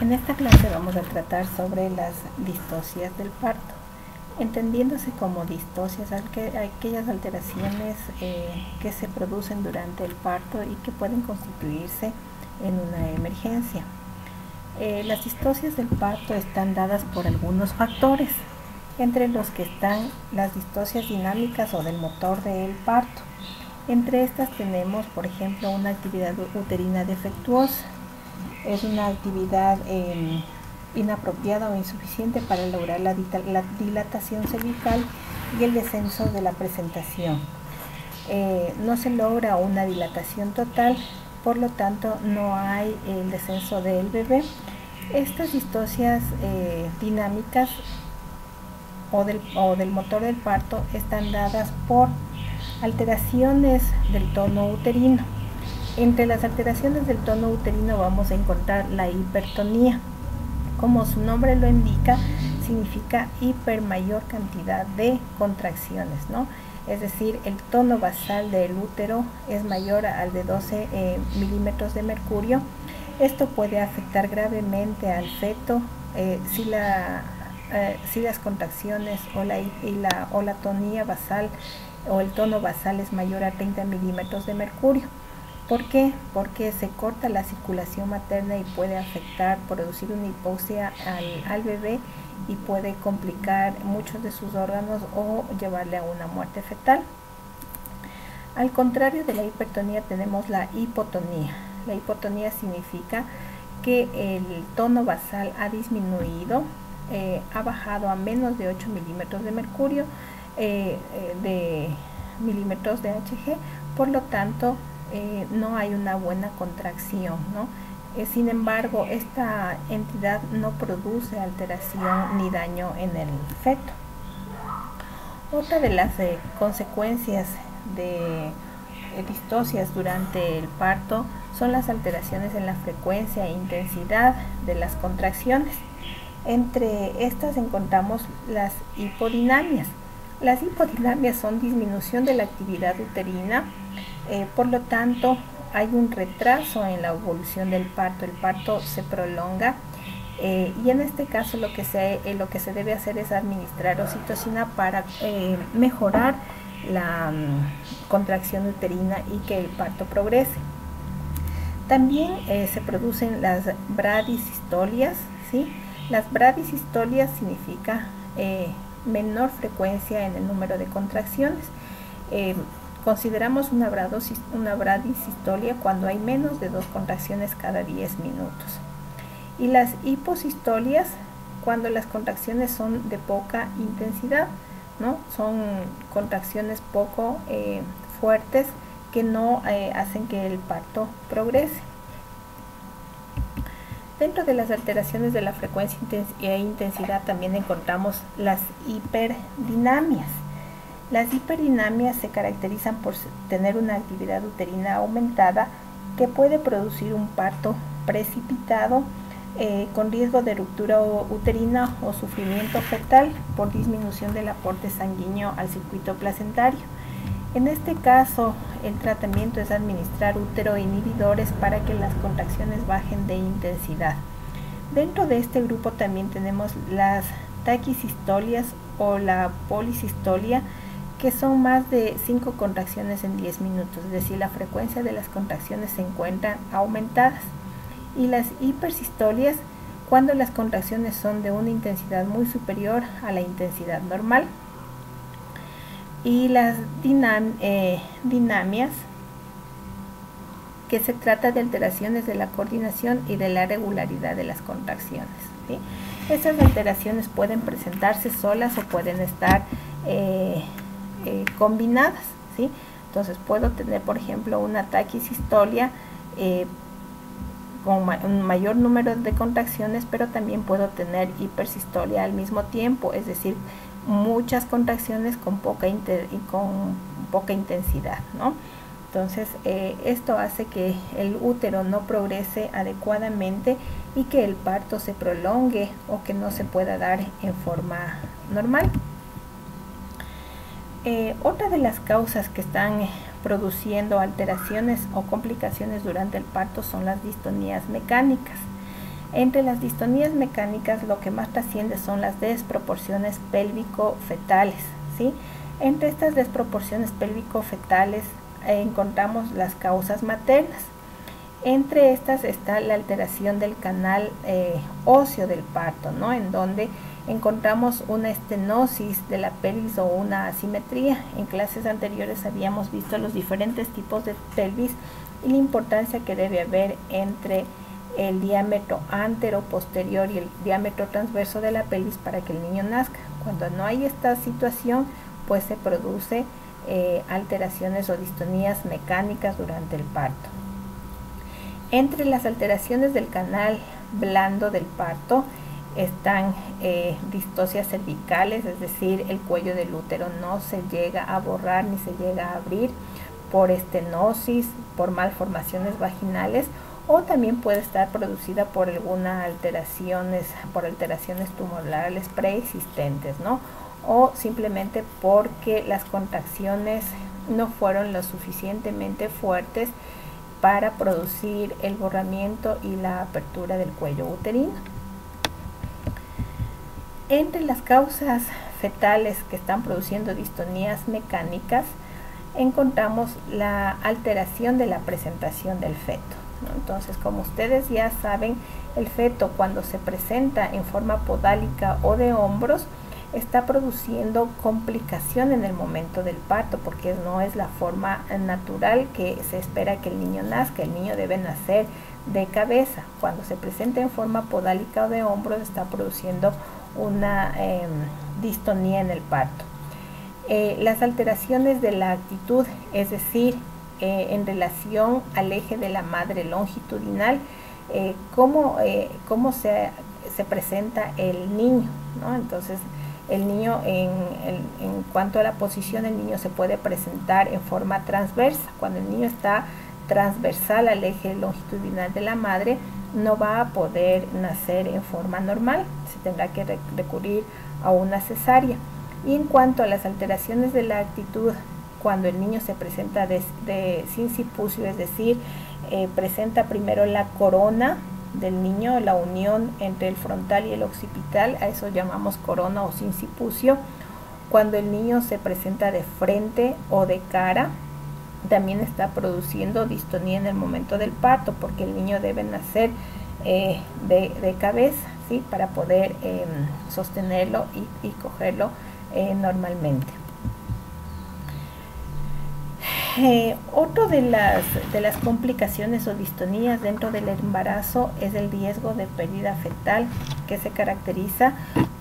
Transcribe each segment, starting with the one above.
En esta clase vamos a tratar sobre las distocias del parto, entendiéndose como distocias aquellas alteraciones que se producen durante el parto y que pueden constituirse en una emergencia. Las distocias del parto están dadas por algunos factores, entre los que están las distocias dinámicas o del motor del parto. Entre estas tenemos, por ejemplo, una actividad uterina defectuosa. Es una actividad inapropiada o insuficiente para lograr la dilatación cervical y el descenso de la presentación. No se logra una dilatación total, por lo tanto no hay el descenso del bebé. Estas distocias dinámicas o del motor del parto están dadas por alteraciones del tono uterino. Entre las alteraciones del tono uterino vamos a encontrar la hipertonía. Como su nombre lo indica, significa mayor cantidad de contracciones, ¿no? Es decir, el tono basal del útero es mayor al de 12 milímetros de mercurio. Esto puede afectar gravemente al feto si las contracciones o la tonía basal o el tono basal es mayor a 30 milímetros de mercurio. ¿Por qué? Porque se corta la circulación materna y puede afectar, producir una hipoxia al bebé y puede complicar muchos de sus órganos o llevarle a una muerte fetal. Al contrario de la hipertonía tenemos la hipotonía. La hipotonía significa que el tono basal ha disminuido, ha bajado a menos de 8 milímetros de mercurio, de milímetros de Hg, por lo tanto no hay una buena contracción, ¿no? Sin embargo, esta entidad no produce alteración ni daño en el feto. Otra de las consecuencias de distocias durante el parto son las alteraciones en la frecuencia e intensidad de las contracciones. Entre estas encontramos las hipodinamias. Las hipodinamias son disminución de la actividad uterina, por lo tanto hay un retraso en la evolución del parto, el parto se prolonga y en este caso lo que se debe hacer es administrar oxitocina para mejorar la contracción uterina y que el parto progrese. También se producen las bradisistolias, ¿sí? Las bradisistolias significa menor frecuencia en el número de contracciones. Consideramos una bradisistolia cuando hay menos de 2 contracciones cada 10 minutos. Y las hiposistolias cuando las contracciones son de poca intensidad, ¿no? Son contracciones poco fuertes que no hacen que el parto progrese. Dentro de las alteraciones de la frecuencia e intensidad también encontramos las hiperdinamias. Las hiperdinamias se caracterizan por tener una actividad uterina aumentada que puede producir un parto precipitado con riesgo de ruptura uterina o sufrimiento fetal por disminución del aporte sanguíneo al circuito placentario. En este caso, el tratamiento es administrar uteroinhibidores para que las contracciones bajen de intensidad. Dentro de este grupo también tenemos las taquisistolias o la polisistolia, que son más de 5 contracciones en 10 minutos, es decir, la frecuencia de las contracciones se encuentran aumentadas. Y las hipersistolias, cuando las contracciones son de una intensidad muy superior a la intensidad normal. Y las dinamias, que se trata de alteraciones de la coordinación y de la regularidad de las contracciones, ¿sí? Estas alteraciones pueden presentarse solas o pueden estar combinadas, ¿sí? Entonces puedo tener, por ejemplo, una taquisistolia con un mayor número de contracciones, pero también puedo tener hipersistolia al mismo tiempo, es decir, muchas contracciones con poca intensidad, ¿no? Entonces esto hace que el útero no progrese adecuadamente y que el parto se prolongue o que no se pueda dar en forma normal. Otra de las causas que están produciendo alteraciones o complicaciones durante el parto son las distonías mecánicas. Entre las distonías mecánicas lo que más trasciende son las desproporciones pélvico-fetales, ¿sí? Entre estas desproporciones pélvico-fetales encontramos las causas maternas. Entre estas está la alteración del canal óseo del parto, ¿no? En donde encontramos una estenosis de la pelvis o una asimetría. En clases anteriores habíamos visto los diferentes tipos de pelvis y la importancia que debe haber entre el diámetro antero-posterior y el diámetro transverso de la pelvis para que el niño nazca. Cuando no hay esta situación, pues se produce alteraciones o distonías mecánicas durante el parto. Entre las alteraciones del canal blando del parto están distocias cervicales, es decir, el cuello del útero no se llega a borrar ni se llega a abrir por estenosis, por malformaciones vaginales, o también puede estar producida por algunas alteraciones tumorales preexistentes, ¿no? O simplemente porque las contracciones no fueron lo suficientemente fuertes para producir el borramiento y la apertura del cuello uterino. Entre las causas fetales que están produciendo distonías mecánicas encontramos la alteración de la presentación del feto, ¿no? Entonces, como ustedes ya saben, el feto cuando se presenta en forma podálica o de hombros está produciendo complicación en el momento del parto, porque no es la forma natural que se espera que el niño nazca. El niño debe nacer de cabeza. Cuando se presenta en forma podálica o de hombros está produciendo una distonía en el parto. Las alteraciones de la actitud, es decir, en relación al eje de la madre longitudinal, cómo se presenta el niño, ¿no? Entonces, el niño, en cuanto a la posición, el niño se puede presentar en forma transversa. Cuando el niño está transversal al eje longitudinal de la madre, no va a poder nacer en forma normal, se tendrá que recurrir a una cesárea. Y en cuanto a las alteraciones de la actitud, cuando el niño se presenta de sincipucio, es decir, presenta primero la corona del niño, la unión entre el frontal y el occipital, a eso llamamos corona o sincipucio. Cuando el niño se presenta de frente o de cara, también está produciendo distonía en el momento del parto, porque el niño debe nacer de cabeza, ¿sí? Para poder sostenerlo y cogerlo normalmente. Otro de las complicaciones o distonías dentro del embarazo es el riesgo de pérdida fetal, que se caracteriza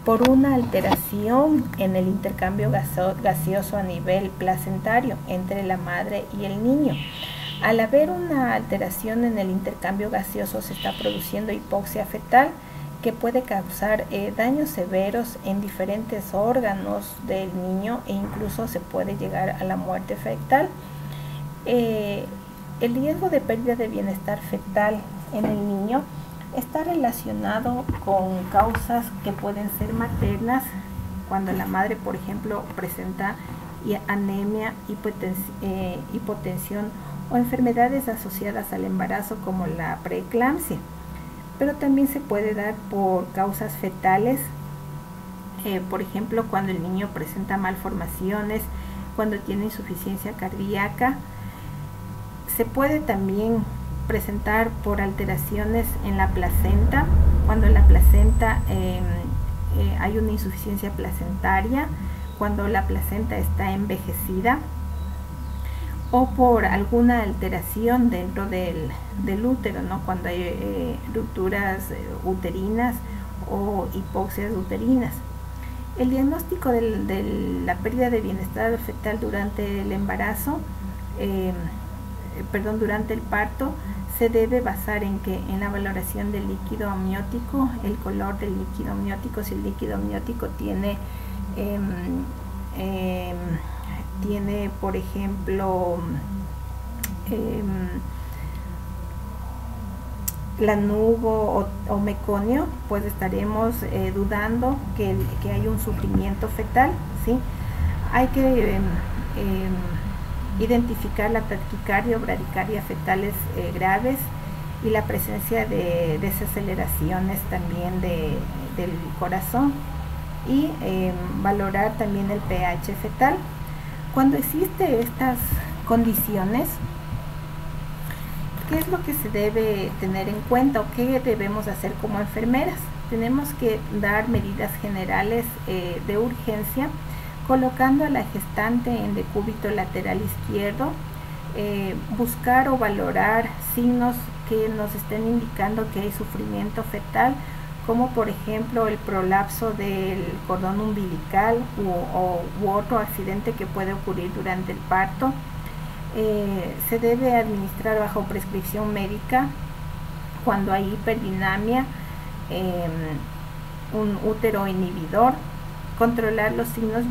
por una alteración en el intercambio gaseoso a nivel placentario entre la madre y el niño. Al haber una alteración en el intercambio gaseoso, se está produciendo hipoxia fetal, que puede causar daños severos en diferentes órganos del niño e incluso se puede llegar a la muerte fetal. El riesgo de pérdida de bienestar fetal en el niño está relacionado con causas que pueden ser maternas, cuando la madre, por ejemplo, presenta anemia, hipotensión o enfermedades asociadas al embarazo como la preeclampsia. Pero también se puede dar por causas fetales, por ejemplo, cuando el niño presenta malformaciones, cuando tiene insuficiencia cardíaca. Se puede también presentar por alteraciones en la placenta, cuando en la placenta hay una insuficiencia placentaria, cuando la placenta está envejecida, o por alguna alteración dentro del útero, ¿no? Cuando hay rupturas uterinas o hipoxias uterinas. El diagnóstico de la pérdida de bienestar fetal durante el embarazo, durante el parto, se debe basar en la valoración del líquido amniótico, el color del líquido amniótico, si el líquido amniótico tiene por ejemplo lanugo o meconio, pues estaremos dudando que hay un sufrimiento fetal, ¿sí? Hay que identificar la taquicardia o bradicardia fetales graves y la presencia de desaceleraciones también del corazón, y valorar también el pH fetal. Cuando existen estas condiciones, ¿qué es lo que se debe tener en cuenta o qué debemos hacer como enfermeras? Tenemos que dar medidas generales de urgencia, colocando a la gestante en decúbito lateral izquierdo, buscar o valorar signos que nos estén indicando que hay sufrimiento fetal, como por ejemplo el prolapso del cordón umbilical u otro accidente que puede ocurrir durante el parto. Se debe administrar bajo prescripción médica cuando hay hiperdinamia, un útero inhibidor, controlar los signos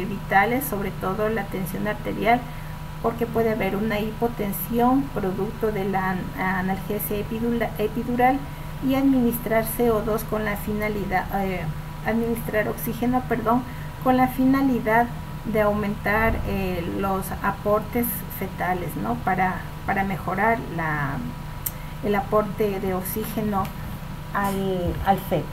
vitales, sobre todo la tensión arterial, porque puede haber una hipotensión producto de la analgesia epidural, y administrar CO2 con la finalidad, administrar oxígeno, con la finalidad de aumentar los aportes fetales, ¿no? Para mejorar el aporte de oxígeno al feto.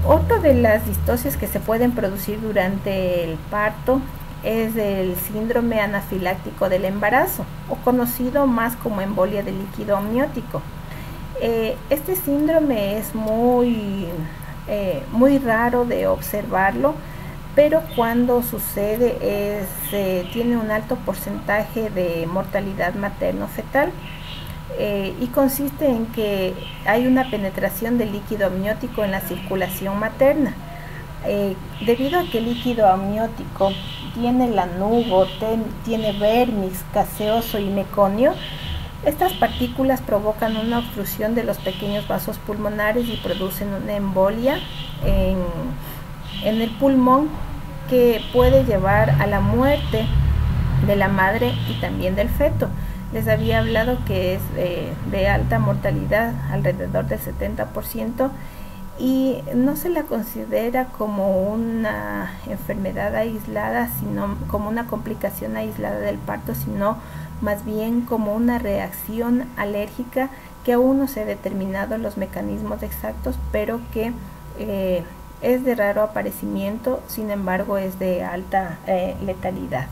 Otra de las distocias que se pueden producir durante el parto es el síndrome anafiláctico del embarazo, o conocido más como embolia de líquido amniótico. Este síndrome es muy raro de observarlo, pero cuando sucede tiene un alto porcentaje de mortalidad materno-fetal, y consiste en que hay una penetración del líquido amniótico en la circulación materna. Debido a que el líquido amniótico tiene lanugo, tiene vermis, gaseoso y meconio, estas partículas provocan una obstrucción de los pequeños vasos pulmonares y producen una embolia en el pulmón, que puede llevar a la muerte de la madre y también del feto. Les había hablado que es de alta mortalidad, alrededor del 70%, y no se la considera como una enfermedad aislada, sino como una complicación aislada del parto, sino más bien como una reacción alérgica que aún no se ha determinado los mecanismos exactos, pero que es de raro aparecimiento, sin embargo es de alta letalidad.